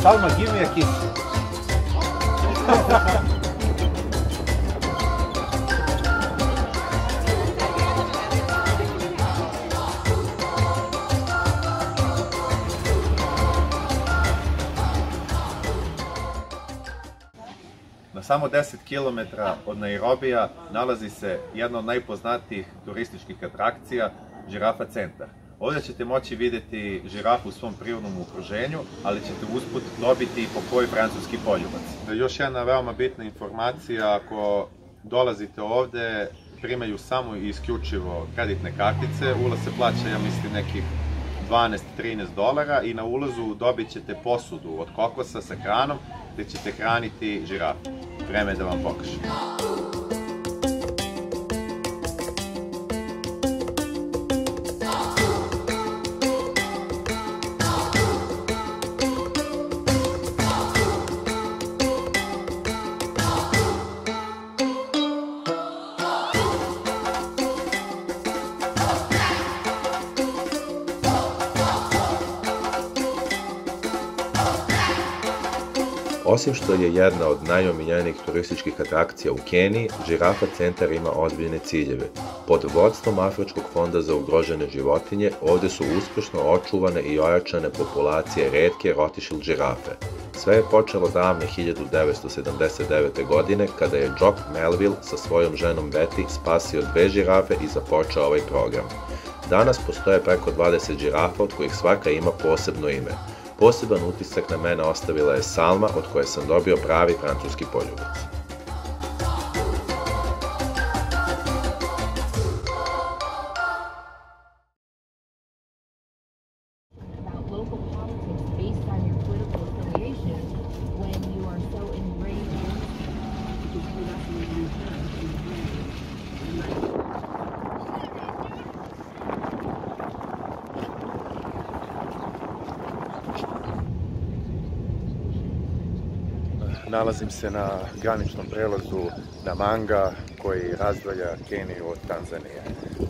Salma, give me a kiss. Na samo 10 km od Nairobija nalazi se jedna od najpoznatijih turističkih atrakcija, Žirafa centar. Ovdje ćete moći vidjeti žirafu u svom prirodnom okruženju, ali ćete usput dobiti i pokoji francuski poljubac. Još jedna veoma bitna informacija, ako dolazite ovdje, primaju samo i isključivo kreditne kartice, ulaz se plaća, ja mislim, nekih $12-13 i na ulazu dobit ćete posudu od kokosa sa hranom gdje ćete hraniti žirafu. Vreme je da vam pokažem. Osim što je jedna od najomiljenijih turističkih atrakcija u Keniji, Žirafa centar ima ozbiljne ciljeve. Pod vodstvom Afričkog fonda za ugrožene životinje, ovdje su uspješno očuvane i ojačane populacije retke rotišil žirafe. Sve je počelo davne 1979. godine kada je Jock Melville sa svojom ženom Betty spasio 2 žirafe i započeo ovaj program. Danas postoje preko 20 žirafa od kojih svaka ima posebno ime. Poseban utisak na mene ostavila je Salma, od koje sam dobio pravi francuski poljubac. Nalazim se na graničnom prelazu Namanga koji razdvaja Keniju od Tanzanije.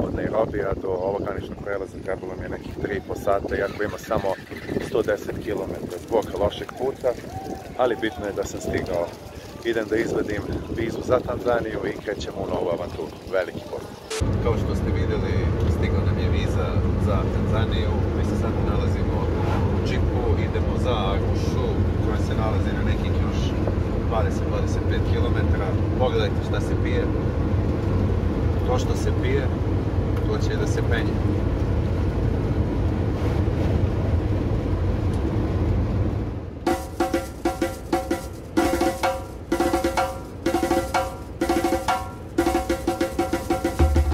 Od Nairobija do ovog graničnog prelaza trebalo mi je nekih 3,5 sata, iako ima samo 110 km zbog lošeg puta, ali bitno je da sam stigao. Idem da izvadim vizu za Tanzaniju i krećemo u novu avanturu. Veliki pozdrav! Kao što ste vidjeli, stigla nam je viza za Tanzaniju. Mi se sad nalazimo u džipu, idemo za Arushu, koja se nalazi na nekih još 20-25 km. Pogledajte šta se pije. To što se pije, to će da se penje.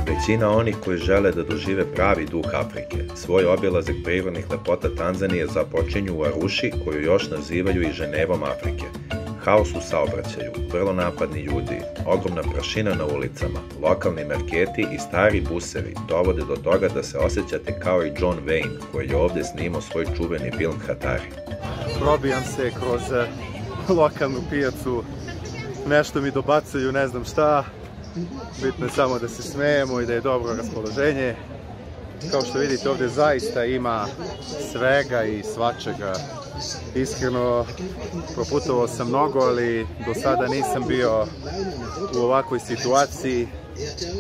Većina onih koji žele da dožive pravi duh Afrike, svoj obilazak prirodnih lepota Tanzanije započinju u Aruši, koju još nazivaju i Ženevom Afrike. Haos u saobraćaju, vrlo napadni ljudi, ogromna prašina na ulicama, lokalni marketi i stari busevi dovode do toga da se osjećate kao i John Wayne, koji je ovdje snimao svoj čuveni film Hatari. Probijam se kroz lokalnu pijacu, nešto mi dobacuju, ne znam šta. Bitno je samo da se smejemo i da je dobro raspoloženje. Kao što vidite, ovdje zaista ima svega i svačega. Iskreno, proputovao sam mnogo, ali do sada nisam bio u ovakvoj situaciji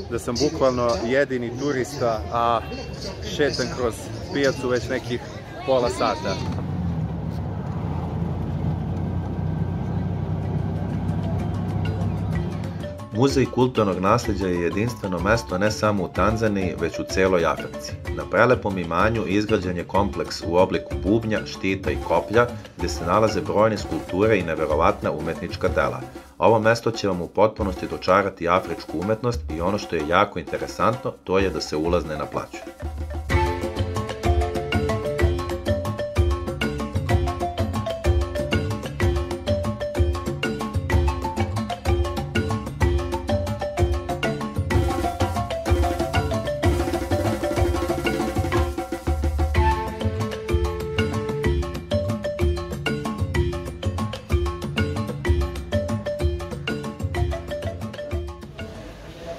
da sam bukvalno jedini turista, a šetam kroz pijacu već nekih pola sata. Muzej kulturnog nasljeđa je jedinstveno mesto ne samo u Tanzaniji, već u cijeloj Africi. Na prelepom imanju izgrađen je kompleks u obliku bubnja, štita i koplja, gdje se nalaze brojne skulpture i neverovatna umetnička dela. Ovo mesto će vam u potpunosti dočarati afričku umetnost i ono što je jako interesantno, to je da se ulaz ne naplaćuje.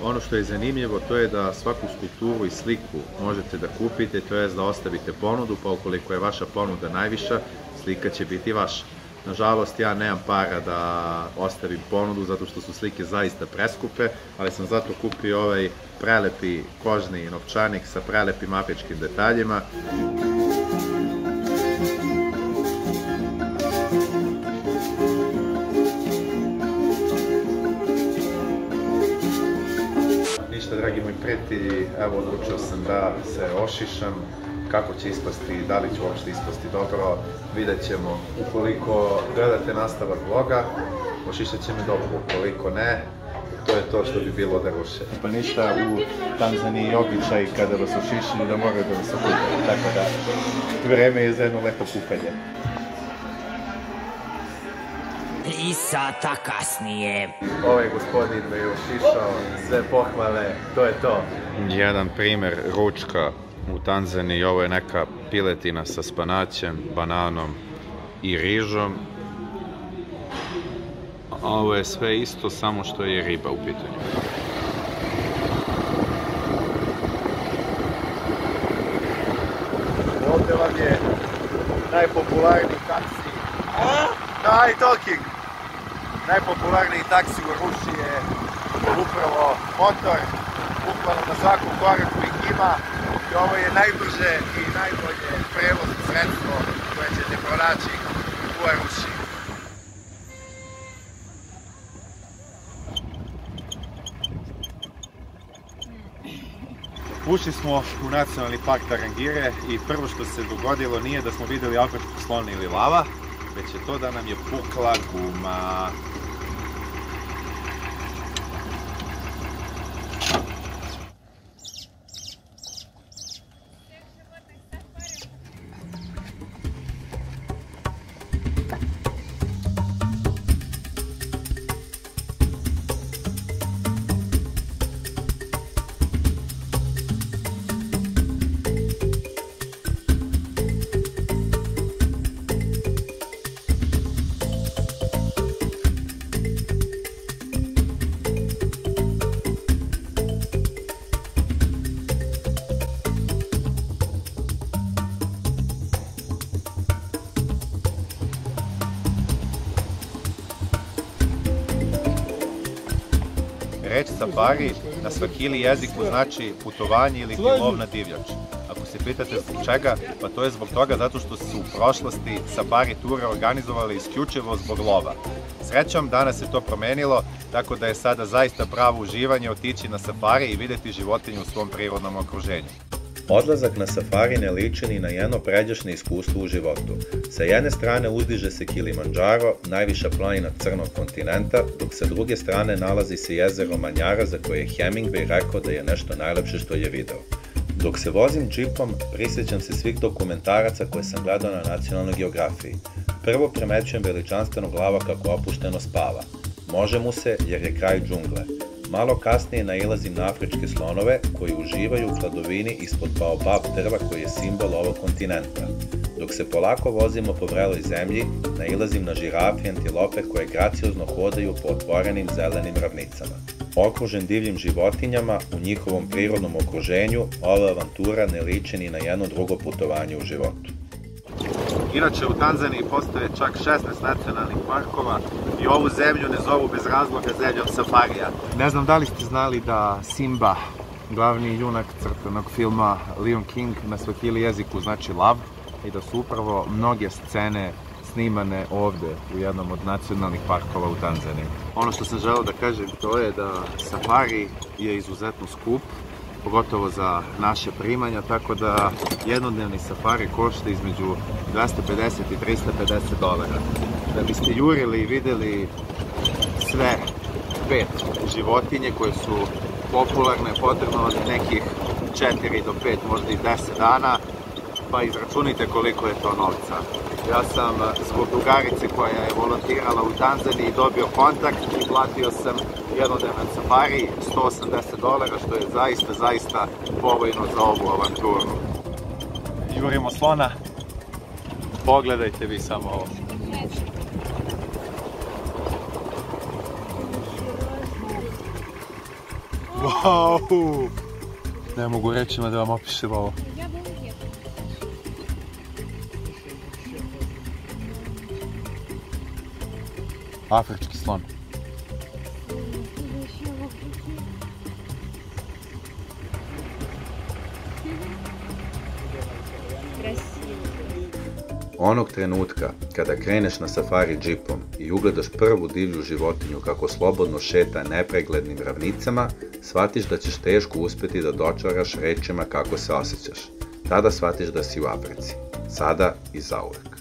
Ono što je zanimljivo, to je da svaku skulpturu i sliku možete da kupite, to je da ostavite ponudu, pa ukoliko je vaša ponuda najviša, slika će biti vaša. Nažalost, ja nemam para da ostavim ponudu zato što su slike zaista preskupe, ali sam zato kupio ovaj prelepi kožni novčanik sa prelepim afričkim detaljima. Ništa, dragi moji prijatelji, evo odlučio sam da se ošišam. Kako će ispasti, da li će uopšte ispasti dobro, vidjet ćemo. Ukoliko gledate nastavak vloga, ošišat će me dobro, ukoliko ne, to je to što bi bilo da ruše. Pa ništa, u Tanzaniji je običaj kada vas ošišaju da moraju da vas okupaju, tako da vreme je za jedno lepo kupanje. 3 sata kasnije. Ovaj gospodin me je ošišao, sve pohvale, to je to. Jedan primer ručka u Tanzaniji, ovo je neka piletina sa spanaćem, bananom i rižom. Ovo je sve isto, samo što je riba u pitanju. Ovdje vam je najpopularniji taksi. Najpopularniji taksi u Aruši je upravo motor, bukvalno na svakom koraku ih ima. I ovo je najbrže i najbolje prevozno sredstvo koje ćete pronaći u Aruši. Ušli smo u nacionalni park Tarangire i prvo što se dogodilo nije da smo videli afričkog slona ili lava, već je to da nam je pukla guma. Reč safari na swahili jeziku znači putovanje ili lov na divljač. Ako se pitate zbog čega, pa to je zbog toga zato što su u prošlosti safari ture organizovali isključivo zbog lova. Srećom, danas se to promenilo, tako da je sada zaista pravo uživanje otići na safari i vidjeti životinju u svom prirodnom okruženju. Odlazak na safari ne liči ni na jedno pređašnje iskustvo u životu. Sa jedne strane uzdiže se Kilimandžaro, najviša planina crnog kontinenta, dok sa druge strane nalazi se jezero Manjara za koje je Hemingway rekao da je nešto najlepše što je video. Dok se vozim džipom, prisjećam se svih dokumentaraca koje sam gledao na Nacionalnoj geografiji. Prvo primećujem veličanstvenog lava kako opušteno spava. Može mu se jer je kraj džungle. Malo kasnije nailazim na afričke slonove koji uživaju u hladovini ispod baobab drva koji je simbol ovog kontinenta. Dok se polako vozimo po vreloj zemlji, nailazim na žirafe i antilope koje graciozno hodaju po otvorenim zelenim ravnicama. Okružen divljim životinjama u njihovom prirodnom okruženju, ova avantura ne liči ni na jedno drugo putovanje u životu. Inače, u Tanzaniji postoje čak 16 nacionalnih parkova i ovu zemlju ne zovu bez razloga zemljom safarija. Ne znam da li ste znali da Simba, glavni junak crtanog filma Lion King, na swahili jeziku znači lav, i da su upravo mnoge scene snimane ovde u jednom od nacionalnih parkova u Tanzaniji. Ono što sam želeo da kažem to je da safari je izuzetno skup, pogotovo za naše primanja, tako da jednodnevni safari košta između $250 i $350. Da biste jurili i videli sve 5 životinje koje su popularne, potrebno od nekih 4 do 5, možda i 10 dana, pa izračunite koliko je to novca. Ja sam zbog drugarice koja je volontirala u Tanzaniji dobio kontakt i platio sam jednodnevan safari $180, što je zaista povoljno za ovu avanturu. Jurimo slona, pogledajte vi samo ovo. Wow! Ne mogu rečima da vam opišem ovo. Afrički slon. Onog trenutka kada kreneš na safari džipom i ugledaš prvu divlju životinju kako slobodno šeta nepreglednim ravnicama, shvatiš da ćeš teško uspjeti da dočaraš rečima kako se osjećaš. Tada shvatiš da si u Africi. Sada i zauvek.